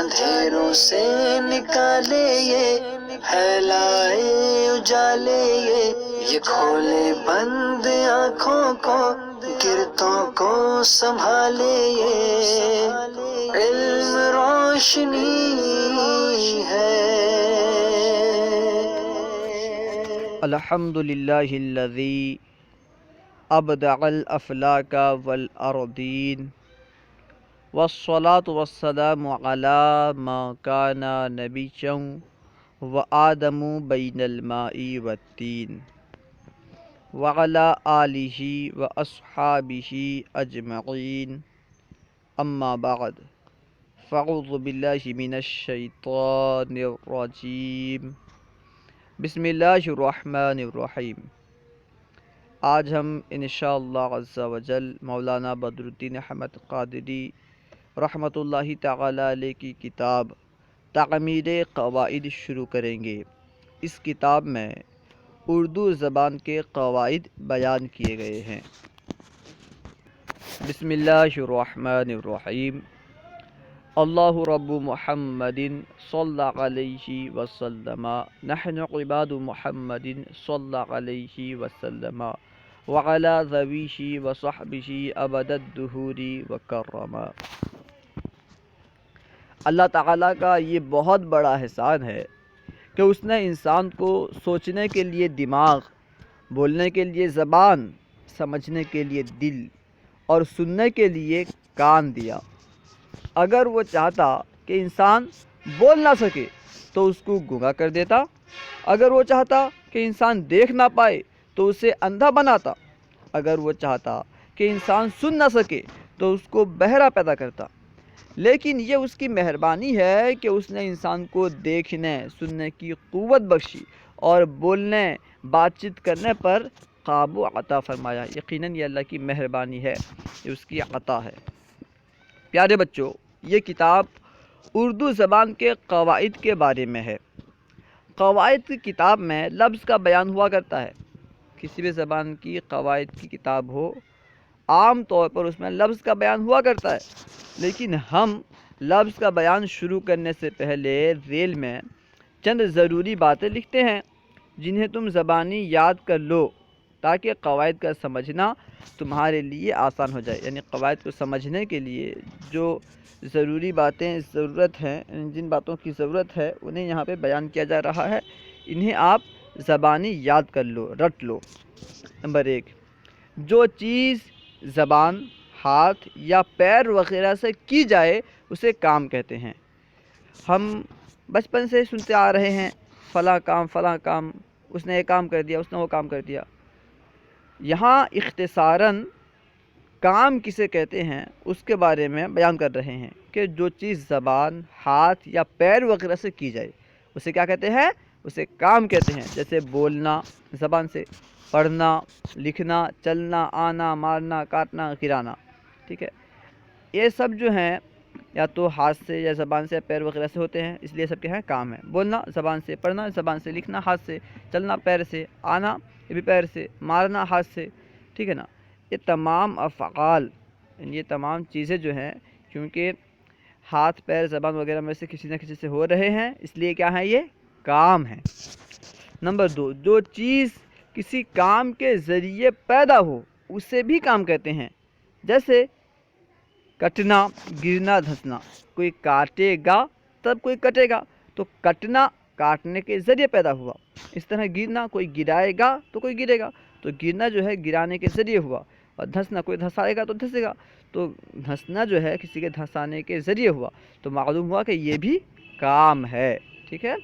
اندھیروں سے نکالے یہ پھیلائے اجالے یہ کھولے بند آنکھوں کو گرتوں کو سنبھالے یہ علم روشنی ہے۔ الحمد للہ الذی ابدع الافلاک والارضین والصلاة والسلام علی ما کان نبیا وآدم بین الماء والتین وعلی آلہ واصحابہ اجمعین اما بعد فاعوذ باللہ من الشیطان الرجیم بسم اللہ الرحمن الرحیم۔ آج ہم انشاءاللہ عز و جل مولانا بدر الدین احمد قادری رحمۃ اللہ تعالی علیہ کی کتاب تعمیر قواعد شروع کریں گے۔ اس کتاب میں اردو زبان کے قواعد بیان کیے گئے ہیں۔ بسم اللہ الرحمن الرحیم۔ اللہ رب محمد صلی علیہ وسلم نحن عباد محمد صلی علیہ وسلم وعلی ذویہ وصحبہ ابد الدہور وکرما۔ اللہ تعالیٰ کا یہ بہت بڑا احسان ہے کہ اس نے انسان کو سوچنے کے لیے دماغ، بولنے کے لیے زبان، سمجھنے کے لیے دل اور سننے کے لیے کان دیا۔ اگر وہ چاہتا کہ انسان بول نہ سکے تو اس کو گونگا کر دیتا، اگر وہ چاہتا کہ انسان دیکھ نہ پائے تو اسے اندھا بناتا، اگر وہ چاہتا کہ انسان سن نہ سکے تو اس کو بہرا پیدا کرتا۔ لیکن یہ اس کی مہربانی ہے کہ اس نے انسان کو دیکھنے، سننے کی قوت بخشی اور بولنے، بات چیت کرنے پر قابو عطا فرمایا۔ یقیناً یہ اللہ کی مہربانی ہے، یہ اس کی عطا ہے۔ پیارے بچوں، یہ کتاب اردو زبان کے قواعد کے بارے میں ہے۔ قواعد کی کتاب میں لفظ کا بیان ہوا کرتا ہے۔ کسی بھی زبان کی قواعد کی کتاب ہو، عام طور پر اس میں لفظ کا بیان ہوا کرتا ہے، لیکن ہم لفظ کا بیان شروع کرنے سے پہلے ذیل میں چند ضروری باتیں لکھتے ہیں جنہیں تم زبانی یاد کر لو تاکہ قواعد کا سمجھنا تمہارے لیے آسان ہو جائے۔ یعنی قواعد کو سمجھنے کے لیے جو ضروری باتیں ضرورت ہیں، جن باتوں کی ضرورت ہے انہیں یہاں پہ بیان کیا جا رہا ہے، انہیں آپ زبانی یاد کر لو، رٹ لو۔ نمبر 1، جو چیز زبان، ہاتھ یا پیر وغیرہ سے کی جائے اسے کام کہتے ہیں۔ ہم بچپن سے سنتے آ رہے ہیں فلاں کام، اس نے یہ کام کر دیا، اس نے وہ کام کر دیا۔ یہاں اختصاراً کام کسے کہتے ہیں اس کے بارے میں بیان کر رہے ہیں کہ جو چیز زبان، ہاتھ یا پیر وغیرہ سے کی جائے اسے کیا کہتے ہیں؟ اسے کام کہتے ہیں۔ جیسے بولنا زبان سے، پڑھنا، لکھنا، چلنا، آنا، مارنا، کاٹنا، گرانا، ٹھیک ہے۔ یہ سب جو ہیں یا تو ہاتھ سے یا زبان سے، پیر وغیرہ سے ہوتے ہیں، اس لیے سب کے ہیں کام ہیں۔ بولنا زبان سے، پڑھنا زبان سے، لکھنا ہاتھ سے، چلنا پیر سے، آنا یہ بھی پیر سے، مارنا ہاتھ سے، ٹھیک ہے نا۔ یہ تمام افعال، یہ تمام چیزیں جو ہیں کیونکہ ہاتھ، پیر، زبان وغیرہ میں سے کسی نہ کسی سے ہو رہے ہیں، اس لیے کیا ہیں؟ یہ کام ہیں۔ نمبر 2، جو چیز کسی کام کے ذریعے پیدا ہو اسے بھی کام کہتے ہیں۔ جیسے کٹنا، گرنا، دھنسنا۔ کوئی کاٹے گا تب کوئی کٹے گا، تو کٹنا کاٹنے کے ذریعے پیدا ہوا۔ اس طرح گرنا، کوئی گرائے گا تو کوئی گرے گا، تو گرنا جو ہے گرانے کے ذریعے ہوا، اور دھنسنا کوئی دھسائے گا تو دھسے گا، تو دھنسنا جو ہے کسی کے دھسانے کے ذریعے ہوا، تو معلوم ہوا کہ یہ بھی کام ہے، ٹھیک ہے۔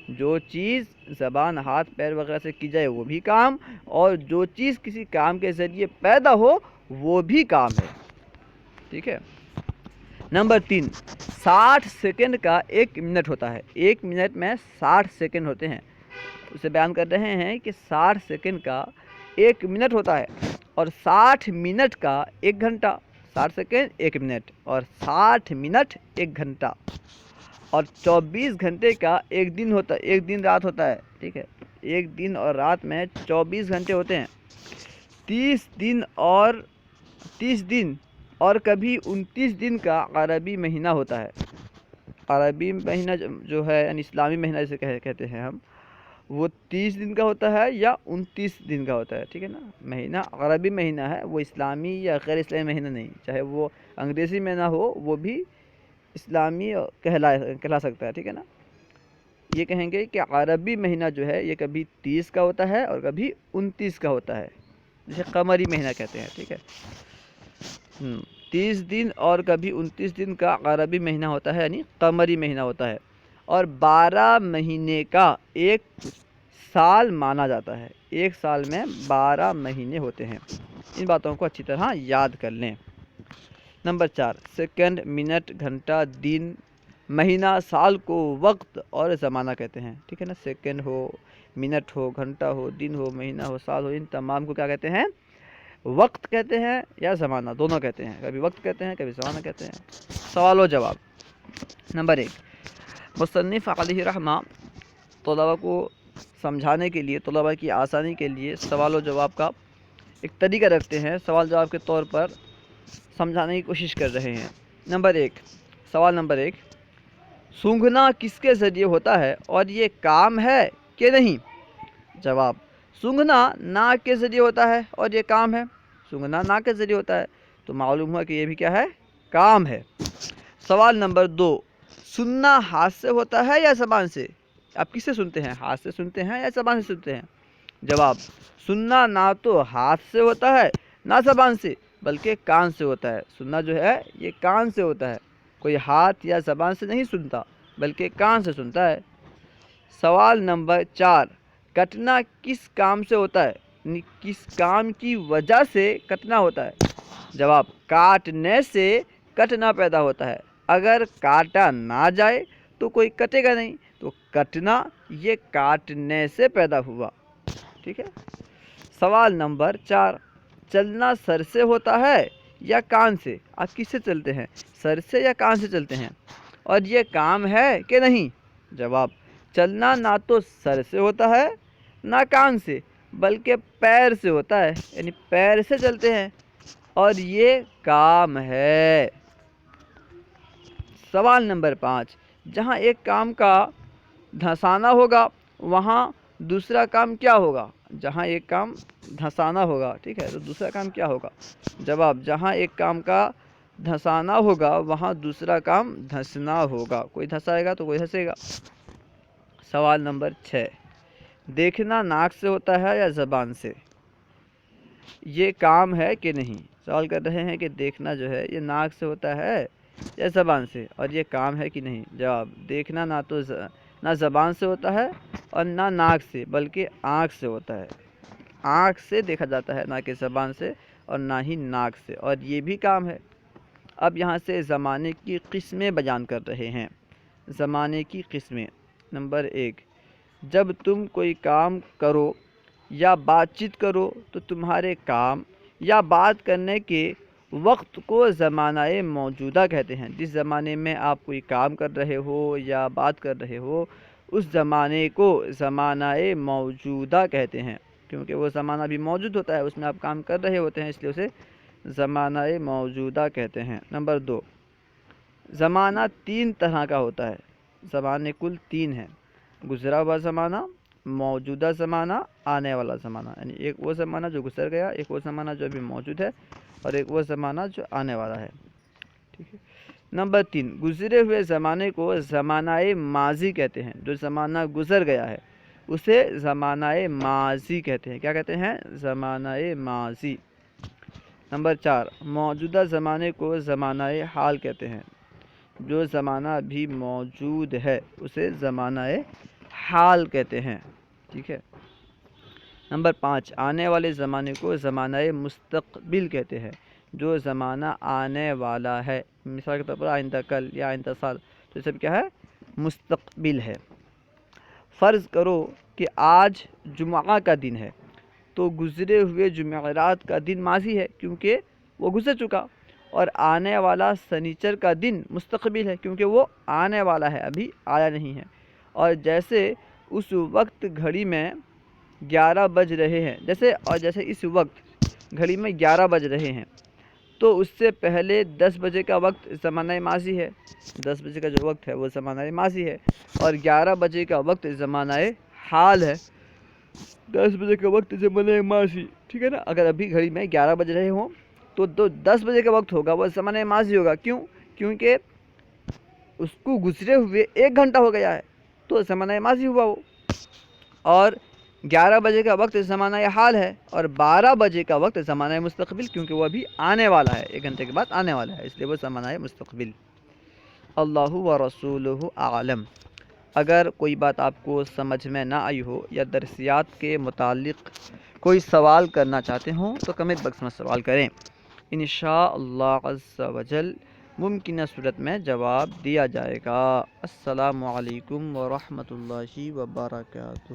جو چیز زبان، ہاتھ، پیر وغیرہ سے کی جائے وہ بھی کام، اور جو چیز کسی کام کے ذریعے پیدا ہو وہ بھی کام ہے، ٹھیک ہے۔ نمبر 3، 60 سیکنڈ کا 1 منٹ ہوتا ہے۔ 1 منٹ میں 60 سیکنڈ ہوتے ہیں۔ اسے بیان کر رہے ہیں کہ 60 سیکنڈ کا 1 منٹ ہوتا ہے، اور 60 منٹ کا 1 گھنٹہ۔ 60 سیکنڈ 1 منٹ، اور 60 منٹ 1 گھنٹہ، اور 24 گھنٹے کا 1 دن ہوتا ہے، 1 دن رات ہوتا ہے، ٹھیک ہے۔ 1 دن اور رات میں 24 گھنٹے ہوتے ہیں۔ 30 دن اور کبھی 29 دن کا عربی مہینہ ہوتا ہے۔ عربی مہینہ جو ہے یعنی اسلامی مہینہ جسے کہتے ہیں ہم، وہ 30 دن کا ہوتا ہے یا 29 دن کا ہوتا ہے، ٹھیک ہے نا. مہینہ عربی مہینہ ہے، وہ اسلامی یا غیر اسلامی مہینہ نہیں. چاہے وہ انگریزی مہینہ ہو وہ بھی اسلامی کہلا سکتا ہے، ٹھیک ہے نا. یہ کہیں گے کہ عربی مہینہ جو ہے یہ کبھی 30 کا ہوتا ہے اور کبھی 29 کا ہوتا ہے، جسے قمری مہینہ کہتے ہیں، ٹھیک ہے. 30 دن اور کبھی 29 دن کا عربی مہینہ ہوتا ہے، یعنی قمری مہینہ ہوتا ہے. اور 12 مہینے کا ایک سال مانا جاتا ہے. ایک سال میں 12 مہینے ہوتے ہیں. ان باتوں کو اچھی طرح یاد کر لیں. نمبر 4، سیکنڈ، منٹ، گھنٹہ، دن، مہینہ، سال کو وقت اور زمانہ کہتے ہیں، ٹھیک ہے نا. سیکنڈ ہو، منٹ ہو، گھنٹہ ہو، دن ہو، مہینہ ہو، سال ہو، ان تمام کو کیا کہتے ہیں؟ وقت کہتے ہیں یا زمانہ، دونوں کہتے ہیں. کبھی وقت کہتے ہیں، کبھی زمانہ کہتے ہیں. سوال و جواب. نمبر 1، مصنف علیہ رحمہ طلباء کو سمجھانے کے لیے، طلباء کی آسانی کے لیے سوال و جواب کا ایک طریقہ رکھتے ہیں، سوال جواب کے طور پر سمجھانے کی کوشش کر رہے ہیں. نمبر 1، سوال نمبر 1، سونگھنا کس کے ذریعے ہوتا ہے اور یہ کام ہے کہ نہیں؟ جواب، سونگھنا ناک کے ذریعے ہوتا ہے اور یہ کام ہے. سونگھنا ناک کے ذریعے ہوتا ہے تو معلوم ہوا کہ یہ بھی کیا ہے؟ کام ہے. سوال نمبر 2، سننا ہاتھ سے ہوتا ہے یا زبان سے؟ آپ کس سے سنتے ہیں؟ ہاتھ سے سنتے ہیں یا زبان سے سنتے ہیں؟ جواب، سننا نہ تو ہاتھ سے ہوتا ہے نہ زبان سے بلکہ کان سے ہوتا ہے. سننا جو ہے یہ کان سے ہوتا ہے. کوئی ہاتھ یا زبان سے نہیں سنتا بلکہ کان سے سنتا ہے. سوال نمبر 4، کٹنا کس کام سے ہوتا ہے؟ یعنی کس کام کی وجہ سے کٹنا ہوتا ہے؟ جواب، کاٹنے سے کٹنا پیدا ہوتا ہے. اگر کاٹا نہ جائے تو کوئی کٹے گا نہیں، تو کٹنا یہ کاٹنے سے پیدا ہوا، ٹھیک ہے. سوال نمبر 4، چلنا سر سے ہوتا ہے یا کان سے؟ آپ کس سے چلتے ہیں؟ سر سے یا کان سے چلتے ہیں؟ اور یہ کام ہے کہ نہیں؟ جواب، چلنا نہ تو سر سے ہوتا ہے نہ کان سے بلکہ پیر سے ہوتا ہے، یعنی پیر سے چلتے ہیں اور یہ کام ہے. سوال نمبر 5، جہاں ایک کام کا دھسانا ہوگا وہاں دوسرا کام کیا ہوگا؟ جہاں ایک کام دھسانا ہوگا، ٹھیک ہے، تو دوسرا کام کیا ہوگا؟ جواب، جہاں ایک کام کا دھسانا ہوگا وہاں دوسرا کام دھسنا ہوگا. کوئی دھسائے گا تو کوئی دھسے گا. سوال نمبر 6، دیکھنا ناک سے ہوتا ہے یا زبان سے؟ یہ کام ہے کہ نہیں؟ سوال کر رہے ہیں کہ دیکھنا جو ہے یہ ناک سے ہوتا ہے یا زبان سے، اور یہ کام ہے کہ نہیں؟ جواب، دیکھنا نہ زبان سے ہوتا ہے اور نہ ناک سے بلکہ آنکھ سے ہوتا ہے. آنکھ سے دیکھا جاتا ہے، نہ کہ زبان سے اور نہ ہی ناک سے، اور یہ بھی کام ہے. اب یہاں سے زمانے کی قسمیں بیان کر رہے ہیں. زمانے کی قسمیں. نمبر 1، جب تم کوئی کام کرو یا بات چیت کرو تو تمہارے کام یا بات کرنے کے وقت کو زمانہ موجودہ کہتے ہیں. جس زمانے میں آپ کوئی کام کر رہے ہو یا بات کر رہے ہو اس زمانے کو زمانہ موجودہ کہتے ہیں، کیونکہ وہ زمانہ بھی موجود ہوتا ہے، اس میں آپ کام کر رہے ہوتے ہیں، اس لیے اسے زمانہ موجودہ کہتے ہیں. نمبر 2، زمانہ 3 طرح کا ہوتا ہے. زمانے کل 3 ہیں: گزرا ہوا زمانہ، موجودہ زمانہ، آنے والا زمانہ. یعنی ایک وہ زمانہ جو گزر گیا، ایک وہ زمانہ جو ابھی موجود ہے، اور ایک وہ زمانہ جو آنے والا ہے، ٹھیک ہے. نمبر 3، گزرے ہوئے زمانے کو زمانہ ماضی کہتے ہیں. جو زمانہ گزر گیا ہے اسے زمانہ ماضی کہتے ہیں. کیا کہتے ہیں؟ زمانہ ماضی. نمبر 4، موجودہ زمانے کو زمانہ حال کہتے ہیں. جو زمانہ ابھی موجود ہے اسے زمانہ حال کہتے ہیں، ٹھیک ہے. نمبر 5، آنے والے زمانے کو زمانہ مستقبل کہتے ہیں. جو زمانہ آنے والا ہے، مثال کے طور پر آئندہ کل یا آئندہ سال، تو یہ سب کیا ہے؟ مستقبل ہے. فرض کرو کہ آج جمعہ کا دن ہے تو گزرے ہوئے جمعرات کا دن ماضی ہے کیونکہ وہ گزر چکا، اور آنے والا سنیچر کا دن مستقبل ہے کیونکہ وہ آنے والا ہے، ابھی آیا نہیں ہے. اور جیسے اس وقت گھڑی میں 11 بج رہے ہیں، جیسے اس وقت گھڑی میں 11 بج رہے ہیں تو اس سے پہلے 10 بجے کا وقت زمانہ ماضی ہے، 10 بجے کا جو وقت ہے وہ زمانہ ماضی ہے، اور 11 بجے کا وقت زمانہ حال ہے۔ 10 بجے کا وقت زمانہ ماضی، ٹھیک ہے نا؟ اگر ابھی گھڑی میں 11 بج رہے ہوں تو 10 بجے کا وقت ہوگا وہ زمانہ ماضی ہوگا۔ کیوں؟ کیونکہ اس کو گزرے ہوئے 1 گھنٹہ ہو گیا ہے تو زمانہ ماضی ہوا وہ۔ اور 11 بجے کا وقت زمانہ حال ہے، اور 12 بجے کا وقت زمانہ مستقبل، کیونکہ وہ ابھی آنے والا ہے، 1 گھنٹے کے بعد آنے والا ہے، اس لیے وہ زمانہ مستقبل۔ اللہ و رسولہ اعلم۔ اگر کوئی بات آپ کو سمجھ میں نہ آئی ہو یا درسیات کے متعلق کوئی سوال کرنا چاہتے ہوں تو کمنٹ باکس میں سوال کریں، انشاءاللہ عز و جل ممکنہ صورت میں جواب دیا جائے گا۔ السلام علیکم ورحمۃ اللہ وبرکاتہ۔